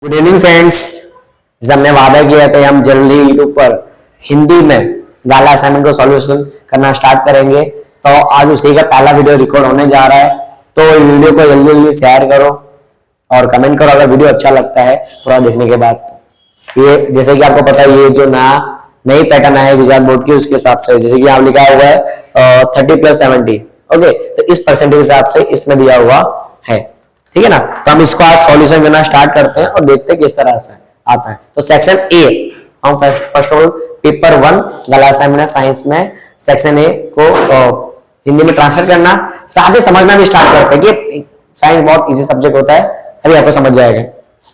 Good evening friends. जब हमने वादा किया था हम जल्दी यूट्यूब पर हिंदी में गाला असाइनमेंट को सॉल्यूशन करना स्टार्ट करेंगे, तो आज उसी का पहला वीडियो रिकॉर्ड होने जा रहा है। तो वीडियो को जल्दी जल्दी शेयर करो और कमेंट करो अगर वीडियो अच्छा लगता है पूरा देखने के बाद। ये जैसे कि आपको पता है ये जो नई पैटर्न है गुजरात बोर्ड की, उसके हिसाब से जैसे कि यहाँ लिखा हुआ है 30+70। ओके, तो इस परसेंटेज के हिसाब से इसमें दिया हुआ है, ठीक है ना। तो हम इसको आज सॉल्यूशन करना स्टार्ट करते हैं और देखते हैं किस तरह से आता है। तो सेक्शन ए हम first of all paper 1 gala assignment science में सेक्शन ए को हिंदी में ट्रांसलेट करना, साथ ही समझना भी स्टार्ट करते हैं कि साइंस बहुत इजी सब्जेक्ट होता है, अभी आपको समझ जाएगा,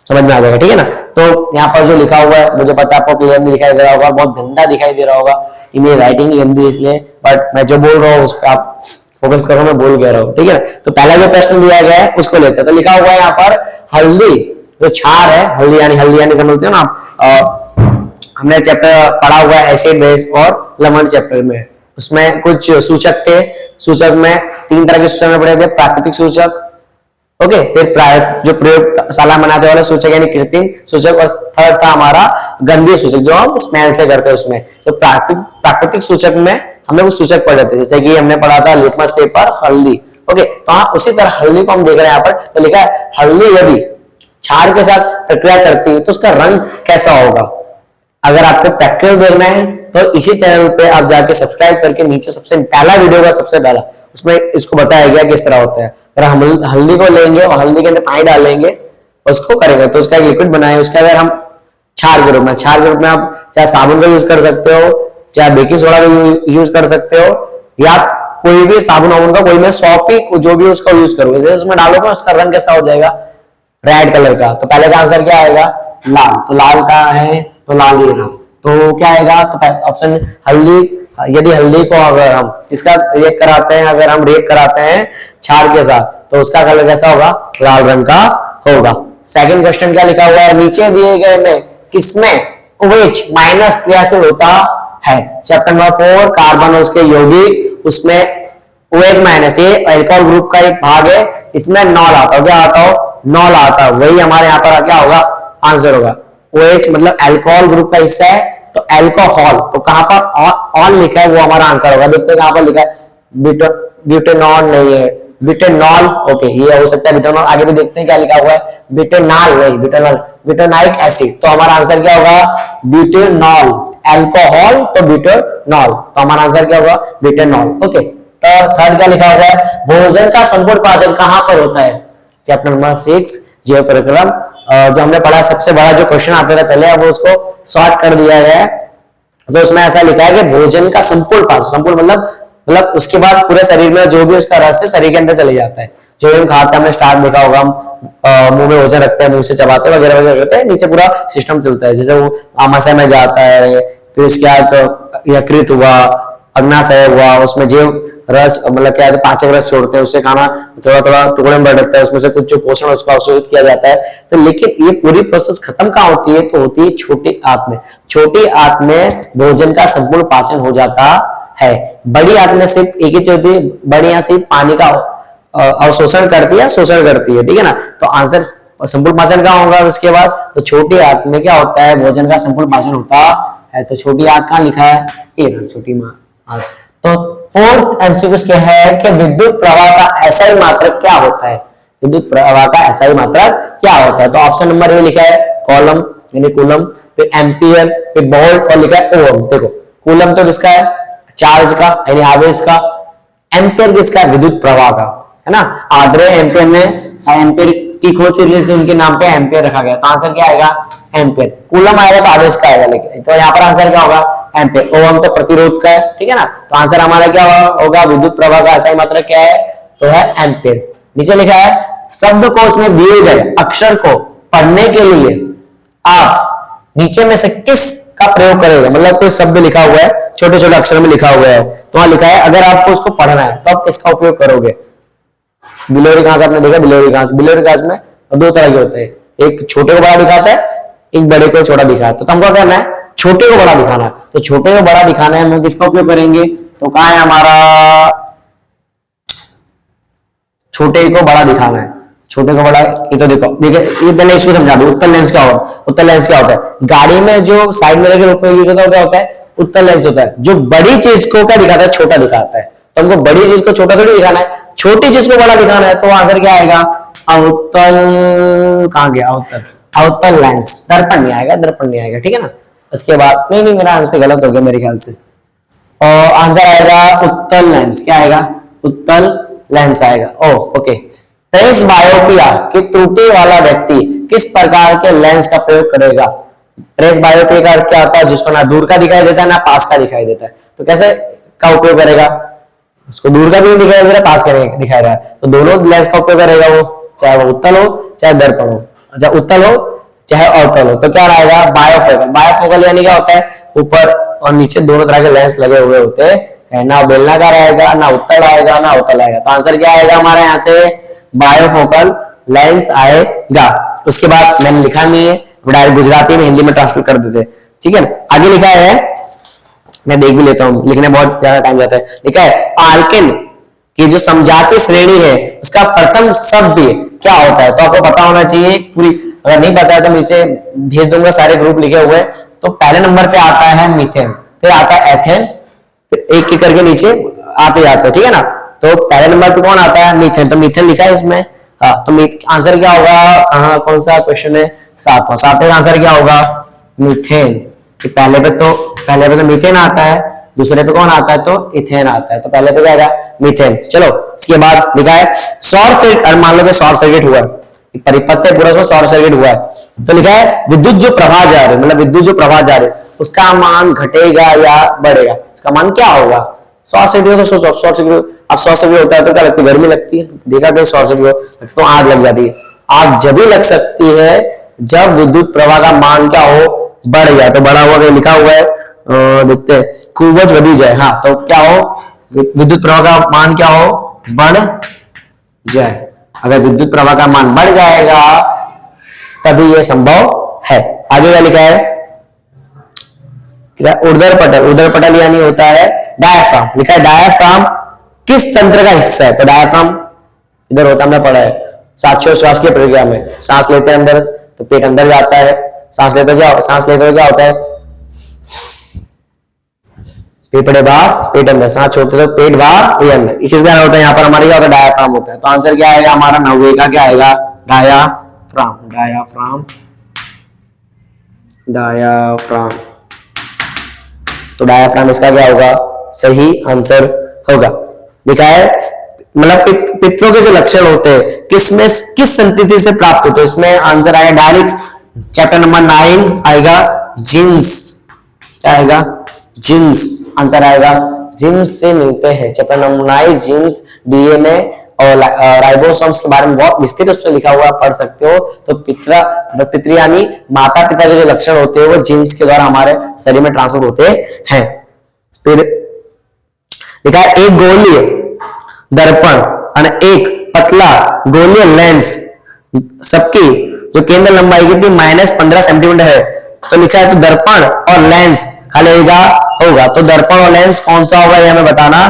समझ में आ जाएगा, ठीक है ना। तो यहाँ पर जो लिखा हुआ है मुझे पता है आपको क्लियर नहीं दिखाई दे रहा होगा, बहुत गंदा दिखाई दे रहा होगा, मेरी राइटिंग गंदी इसलिए, बट मैं जो बोल रहा हूँ उस पर आप फोकस करो, मैं बोल कह रहा हूँ, ठीक है। तो पहला जो प्रश्न दिया गया है उसको लेते हैं। तो लिखा हुआ है यहाँ पर हल्दी जो क्षार है, हल्दी यानी समझते हो ना आप, हमने चैप्टर पढ़ा हुआ है एसिड बेस और लवण चैप्टर में, उसमें कुछ सूचक थे। सूचक में 3 तरह के सूचक में पढ़े थे, प्राकृतिक सूचक, ओके, फिर जो प्रयोगशाला बनाते वाले सूचक यानी कृत्रिम सूचक, और थर्ड था हमारा गंधीय सूचक जो हम स्मेल से करते हैं उसमें। तो प्राकृतिक सूचक में हमने कुछ सूचक पढ़े थे, जैसे कि हमने पढ़ा था लिटमस पेपर, हल्दी, ओके। तो हाँ, उसी तरह हल्दी को हम देख रहे हैं यहाँ पर। तो लिखा है हल्दी यदि क्षार के साथ प्रक्रिया करती है तो उसका रंग कैसा होगा। अगर आपको प्रैक्टिकल देखना है तो इसी चैनल पे आप जाके सब्सक्राइब करके नीचे सबसे पहला वीडियो का सबसे पहला उसमें इसको बताया गया किस तरह होता है। अगर हम हल्दी को लेंगे और हल्दी के अंदर पानी डालेंगे और उसको करेंगे तो उसका एक लिक्विड बनाए, उसका अगर हम क्षार के रूप में आप चाहे साबुन का यूज कर सकते हो, चाहे बेकिंग सोडा का यूज कर सकते हो, या कोई भी साबुन वाबुन का कोई में सॉपी जो भी उसका यूज करोगे, जैसे उसमें डालोगे उसका रंग कैसा हो जाएगा, रेड कलर का। तो पहले का आंसर क्या आएगा, लाल। तो लाल का है तो लाल ही रहा, तो क्या आएगा, तो ऑप्शन हल्दी। यदि हल्दी को अगर हम इसका रिएक्ट कराते हैं, अगर हम रिएक्ट कराते हैं क्षार के साथ, तो उसका कलर कैसा होगा, लाल रंग का होगा। सेकंड क्वेश्चन क्या लिखा हुआ है, नीचे दिए गए में किसमें OH माइनस क्रियाशील होता है। चैप्टर नंबर 4 कार्बन और उसके यौगिक, उसमें OH माइनस ये अल्कोहल ग्रुप का एक भाग है, इसमें नॉल आता हो, क्या आता हो, नॉल आता, वही हमारे यहाँ पर क्या होगा, आंसर होगा। OH मतलब अल्कोहल ग्रुप का हिस्सा है, तो अल्कोहल, तो कहां पर ऑन लिखा है वो हमारा आंसर होगा। देखते हैं कहां पर लिखा है, ब्यूटेनॉल नहीं है, ब्यूटेनॉल, ओके ये हो सकता है ब्यूटेनॉल। आगे भी देखते हैं क्या लिखा हुआ है, ब्यूटेनॉल नहीं, ब्यूटेनॉइक एसिड, तो हमारा आंसर क्या होगा, ब्यूटेनॉल। अल्कोहल तो ब्यूटेनॉल, तो हमारा आंसर क्या होगा, ब्यूटेनॉल, ओके। तो थर्ड क्या लिखा हुआ है, भोजन का संपूर्ण पाचन कहां पर होता है। चैप्टर नंबर 6 जीव परिक्रम, जो हमने पढ़ा सबसे बड़ा जो क्वेश्चन आता था पहले, अब उसको शॉर्ट कर दिया गया है। तो उसमें ऐसा लिखा है कि भोजन का संपूर्ण पाचन, संपूर्ण मतलब उसके बाद पूरे शरीर में जो भी उसका रस है शरीर के अंदर चले जाता है। जो हम खाते हैं, हमने स्टार्ट देखा होगा, हम मुंह में भोजन रखते हैं, मुंह से चबाते हैं वगैरह वगैरह करते हैं, नीचे पूरा सिस्टम चलता है, जैसे वो आमाशय में जाता है, फिर उसके बाद यकृत हुआ, अग्नाशय हुआ, उसमें जीव रस मतलब क्या है, पाचक रस छोड़ते हैं, उससे खाना थोड़ा थोड़ा टुकड़े में बढ़ता है, उसमें से कुछ जो पोषण उसको अवशोषित किया जाता है। तो लेकिन ये पूरी प्रोसेस खत्म कहाँ होती है, तो होती है छोटी आंत में। छोटी आंत में भोजन का संपूर्ण पाचन हो जाता है। बड़ी आंत में सिर्फ एक ही चीज होती है, बड़ी आंत सिर्फ पानी का अवशोषण करती है, शोषण करती है, ठीक है ना। तो आंसर संपूर्ण पाचन कहाँ होगा उसके बाद, तो छोटी आंत में क्या होता है, भोजन का संपूर्ण पाचन होता है। तो छोटी आंत कहाँ लिखा है, ये छोटी आंत। तो फोर्थ एमसीक्यू क्या है कि विद्युत प्रवाह का एसआई मात्रक क्या होता है। विद्युत प्रवाह का एसआई मात्रक क्या होता है, तो ऑप्शन नंबर ए लिखा है कॉलम यानी कूलम, फिर एम्पियर, फिर वोल्ट और लिखा है ओम। देखो कूलम तो किसका है, चार्ज का यानी आवेश का, एम्पियर किसका है, विद्युत प्रवाह का, है ना। आंद्रे एम्पियर ने एम्पियर की खोज से उनके नाम पे एम्पियर रखा गया, तो आंसर क्या आएगा, एम्पियर। कूलम आएगा तो आवेश का आएगा, लेकिन तो यहाँ पर आंसर क्या होगा, एम्पियर। ओम तो प्रतिरोध का है, ठीक है ना। तो आंसर हमारा क्या होगा, विद्युत प्रवाह का एसआई मात्रक क्या है, तो है एम्पियर। नीचे लिखा है शब्दकोश में दिए गए अक्षर को पढ़ने के लिए आप नीचे में से किस का प्रयोग करेगा। मतलब कोई शब्द लिखा हुआ है, छोटे छोटे अक्षर में लिखा हुआ है, तो वहां लिखा है अगर आपको उसको पढ़ना है तो आप किसका उपयोग करोगे। बिलोरी घास आपने देखा, बिलोरी घास में 2 तरह के होते हैं, एक छोटे को बड़ा दिखाता है, एक बड़े को छोटा दिखाता है। तो हमको करना है छोटे को बड़ा दिखाना है, तो छोटे को बड़ा दिखाना है हम किसका उपयोग करेंगे, तो कहां है हमारा, छोटे को बड़ा दिखाना है, छोटे को बड़ा, ये तो देखो देखिए, ये पहले इसको समझा दो। उत्तल लेंस क्या होता है? उत्तल लेंस क्या होता है? गाड़ी में जो साइड मिरर के रूप में यूज होता है क्या होता है? उत्तल लेंस होता है, जो बड़ी चीज को क्या दिखाता है? छोटा दिखाता है। तो हमको बड़ी चीज को छोटा थोड़ी दिखाना है, छोटी चीज को बड़ा दिखाना है, तो आंसर क्या आएगा? अवतल। कहां गया अवतल? अवतल लेंस। दर्पण नहीं आएगा, दर्पण नहीं आएगा, ठीक है ना। उसके बाद नहीं, मेरा आंसर गलत हो गया मेरे ख्याल से, और आंसर आएगा उत्तल लेंस। क्या आएगा? उत्तल लेंस आएगा। ओके। प्रेसबायोपिया की त्रुटि वाला व्यक्ति किस प्रकार के लेंस का प्रयोग करेगा? प्रेसबायोपिया का अर्थ क्या होता है? जिसको ना दूर का दिखाई देता है ना पास का दिखाई देता है, तो कैसे का उपयोग करेगा? उसको दूर का भी नहीं दिखाई दे रहा, पास का दिखाई रहा है, तो दोनों लेंस का उपयोग करेगा वो, चाहे वो उत्तल हो चाहे दर्पण हो, अच्छा उत्तल हो चाहे अवतल हो। तो क्या रहेगा? बायोफोकल। बायोफोकल यानी क्या होता है? ऊपर और नीचे दोनों तरह के लेंस लगे हुए होते हैं, ना बेलनाकार आएगा, ना उत्तल आएगा, ना अवतल आएगा। तो आंसर क्या आएगा हमारे यहाँ से? बायोफोकल लेंस आएगा। उसके बाद मैंने लिखा नहीं है, डायरेक्ट गुजराती में हिंदी में ट्रांसलेट कर देते, ठीक है। आगे लिखा है, मैं देख भी लेता हूं, लिखने बहुत ज्यादा टाइम जाता है। लिखा है आल्केन की जो समजाति श्रेणी है उसका प्रथम शब्द क्या होता है? तो आपको पता होना चाहिए पूरी, अगर नहीं पता है तो नीचे भेज दूंगा, सारे ग्रुप लिखे हुए। तो पहले नंबर पे आता है मीथेन, फिर आता है एथेन, फिर एक एक करके नीचे आते जाते हैं, ठीक है ना। तो पहले नंबर पे कौन आता है? मीथेन। तो मीथेन लिखा है इसमें, हाँ। तो आंसर क्या होगा? कौन सा क्वेश्चन है? सातवां। सातवें का आंसर क्या होगा? मीथेन। पहले पे तो मीथेन आता है, दूसरे पे कौन आता है? तो इथेन आता है। तो पहले पे क्या आएगा? मीथेन। चलो इसके बाद लिखा है शॉर्ट सर्किट, मान लो शॉर्ट सर्किट हुआ, परिपथ पूरा शॉर्ट सर्किट हुआ है, तो लिखा है विद्युत जो प्रवाह जा रही है, मतलब विद्युत जो प्रवाह जा रही है उसका मान घटेगा या बढ़ेगा? उसका मान क्या होगा? शॉर्ट सर्किट तो सोचो, शॉर्ट सर्किट, अब शॉर्ट सर्किट होता है तो क्या लगती है? गर्मी लगती है। देखा कि शॉर्ट सर्किट तो आग लग जाती है। आग जब भी लग सकती है जब विद्युत प्रवाह का मान क्या हो? बढ़ जाए। तो बढ़ा हुआ लिखा हुआ है, देखते हैं, खूब बढ़ी जाए। हाँ, तो क्या हो? विद्युत प्रवाह का मान क्या हो? बढ़ जाए। अगर विद्युत प्रवाह का मान बढ़ जाएगा तभी यह संभव है। आगे क्या लिखा है? ऊर्ध्वर पटल। ऊर्ध्वर पटल यानी होता है डायाफ्राम। लिखा है डायाफ्राम किस तंत्र का हिस्सा है? तो डायाफ्राम इधर होता, हमने पढ़ा है श्वास की प्रक्रिया में। सांस लेते हैं अंदर तो पेट अंदर जाता है, सांस लेते हुए क्या होता है? फेफड़े बाहर, पेट अंदर। सांस छोड़ते तो पेट बाहर, ये अंदर। किस कारण होता है? यहाँ पर हमारे क्या होता है? डायाफ्राम होता है। तो आंसर क्या आएगा हमारा? 90 का क्या आएगा? डायाफ्राम। Diaphragm, diaphragm. तो डायाफ्राम इसका क्या होगा? सही आंसर होगा। लिखा है मतलब पित्तों के जो लक्षण होते हैं किसमें, किस संतति से प्राप्त होते हैं? इसमें आंसर आएगा डायरेक्ट चैप्टर नंबर 9 आएगा जीन्स। क्या आएगा? जीन्स आंसर आएगा। जीन्स से मिलते हैं। चैप्टर नंबर 9 जीन्स, डीएनए और राइबोसोम्स के बारे में बहुत विस्तृत उसमें लिखा हुआ, पढ़ सकते हो। तो पितृ यानी माता पिता के जो लक्षण होते हैं वो जीन्स के द्वारा हमारे शरीर में ट्रांसफर होते हैं। फिर लिखा है एक गोलीय दर्पण और एक पतला गोलीय लेंस सबकी जो केंद्र लंबाई कितनी? -15 सेंटीमीटर है। तो लिखा है तो दर्पण और लेंस खाली होगा। तो दर्पण और लेंस कौन सा होगा ये हमें बताना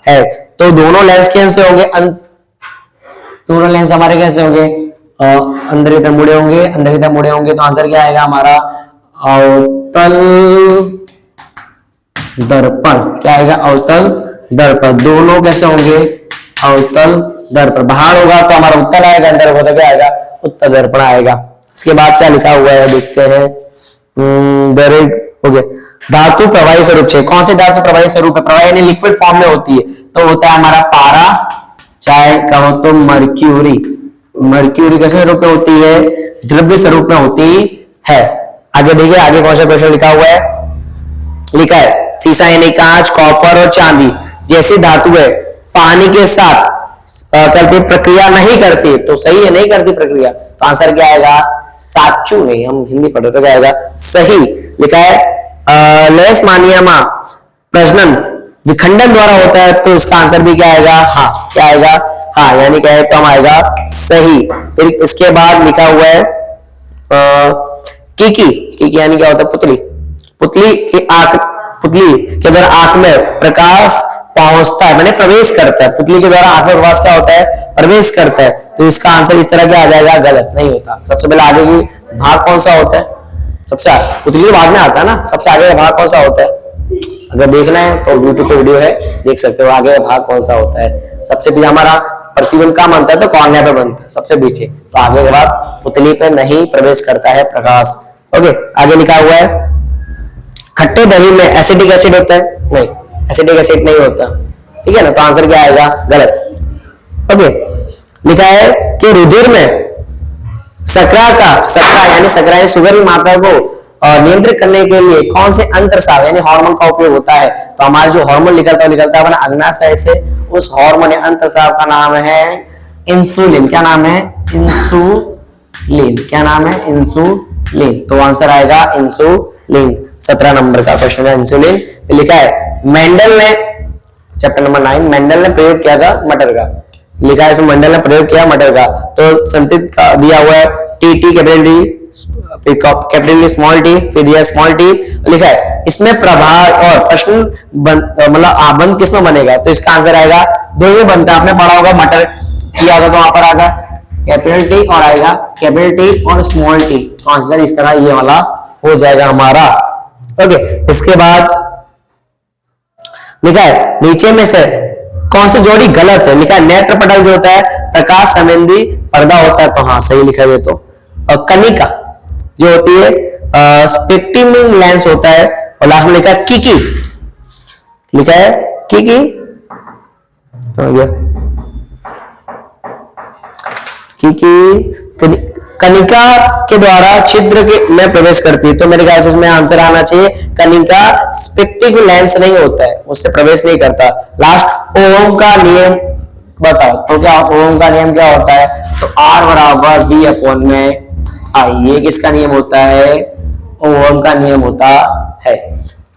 है। तो दोनों लेंस कैसे होंगे? दोनों लेंस हमारे कैसे होंगे? अंदर की तरफ मुड़े होंगे, अंदर की तरफ मुड़े होंगे। तो आंसर क्या आएगा हमारा? अवतल दर्पण। क्या आएगा? अवतल दर्पण। दोनों कैसे होंगे? अवतल दर्पण। बाहर होगा तो हमारा उत्तल आएगा, अंदर होगा तो क्या आएगा? उत्तल दर्पण आएगा। इसके बाद क्या लिखा हुआ है देखते हैं। हो गया धातु प्रवाही स्वरूप से। कौन से धातु प्रवाही स्वरूप है? प्रवाही यानी लिक्विड फॉर्म में होती है तो होता है हमारा पारा, चाहे कहो तो मर्क्यूरी। मर्क्यूरी कैसे स्वरूप में होती है? द्रव्य स्वरूप में होती है। आगे देखिए, आगे कौन सा क्वेश्चन लिखा हुआ है? लिखा है सीसा यानी कांच, कॉपर और चांदी जैसी धातु है पानी के साथ करती प्रक्रिया नहीं करती। तो सही है, नहीं करती प्रक्रिया। तो आंसर क्या आएगा? साचू नहीं, हम हिंदी पढ़ रहे तो क्या आएगा? सही। लिखा है लेशमानियमा प्रजनन विखंडन द्वारा होता है। तो इसका आंसर भी क्या आएगा? हाँ। क्या आएगा? हाँ, यानी क्या है? तो हम आएगा सही। फिर इसके बाद लिखा हुआ है कीकी यानी क्या होता है? पुतली। पुतली की आंख, पुतली के द्वारा आंख में प्रकाश पहुंचता है, मैंने प्रवेश करता है। पुतली के द्वारा आत्मा प्रवास क्या होता है? प्रवेश करता है। तो इसका आंसर इस तरह क्या आ जाएगा? गलत नहीं होता। सबसे पहले आगे की भाग कौन सा होता है? सबसे पुतली के भाग में आता है ना, सबसे आगे का भाग कौन सा होता है? अगर देखना है तो यूट्यूब पे वीडियो है, देख सकते हो आगे का भाग कौन सा होता है। सबसे पीछे हमारा प्रतिबिंब कहाँ बनता है? तो कॉर्निया पे बनता है सबसे पीछे। तो आगे के बाद पुतली पे नहीं प्रवेश करता है प्रकाश। ओके, आगे लिखा हुआ है खट्टे दही में एसिडिक एसिड होता है? नहीं, एसिडिक एसिड नहीं होता। ठीक है ना, तो आंसर क्या आएगा? गलत। ओके, लिखा है कि रुधिर में शकरा यानी शकरा यानी शुगर की मात्रा को नियंत्रित करने के लिए कौन से अंतरस्राव यानी हार्मोन का उपयोग होता है? तो हमारा जो हार्मोन निकलता है अपना अग्नाशय से। उस हार्मोन अंतरस्राव का नाम है इंसुलिन। क्या नाम है? इंसुलिन। क्या नाम है? इंसुलिन। तो आंसर आएगा इंसुलिन। 17 नंबर का क्वेश्चन है इंसुलिन। लिखा है मेंडल ने चैप्टर नंबर 9 मेंडल ने प्रयोग किया था मटर का। लिखा है इसमें मेंडल ने प्रयोग किया मटर का। तो संतित का दिया हुआ है T capital D capital small T, फिर दिया स्मॉल टी। लिखा है इसमें प्रभाव और प्रश्न मतलब आबंध किस में बनेगा? तो इसका आंसर आएगा दो में बनता है। आपने पढ़ा होगा मटर किया होगा तो वहां पर आएगा कैपिटल टी और आएगा कैपिटल टी और स्मॉल टी। तो आंसर इस तरह ये वाला हो जाएगा हमारा। ओके, इसके बाद लिखा है नीचे में से कौन सी जोड़ी गलत है? लिखा है नेत्र पटल जो होता है प्रकाश संबंधी पर्दा होता है। तो हाँ सही लिखा है। तो और कनिका जो होती है स्पेक्ट्रमिंग लेंस होता है। और लास्ट में लिखा है किकी। लिखा है किकी कनिका के द्वारा छिद्र के में प्रवेश करती है। तो मेरे ख्याल से इसमें आंसर आना चाहिए कनिका स्पेक्टिक लेंस नहीं होता है, उससे प्रवेश नहीं करता। लास्ट ओम का नियम बताओ। तो क्या ओम का नियम क्या होता है? तो R बराबर V अपॉन में I। ये किसका नियम होता है? ओम का नियम होता है।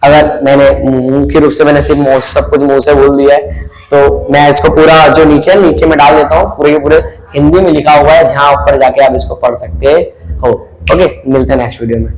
अगर मैंने मुख्य रूप से मैंने सिर्फ सब कुछ मुंह से बोल दिया है तो मैं इसको पूरा जो नीचे में डाल देता हूँ। पूरे हिंदी में लिखा हुआ है, जहां ऊपर जाके आप इसको पढ़ सकते हो। ओके, मिलते हैं नेक्स्ट वीडियो में।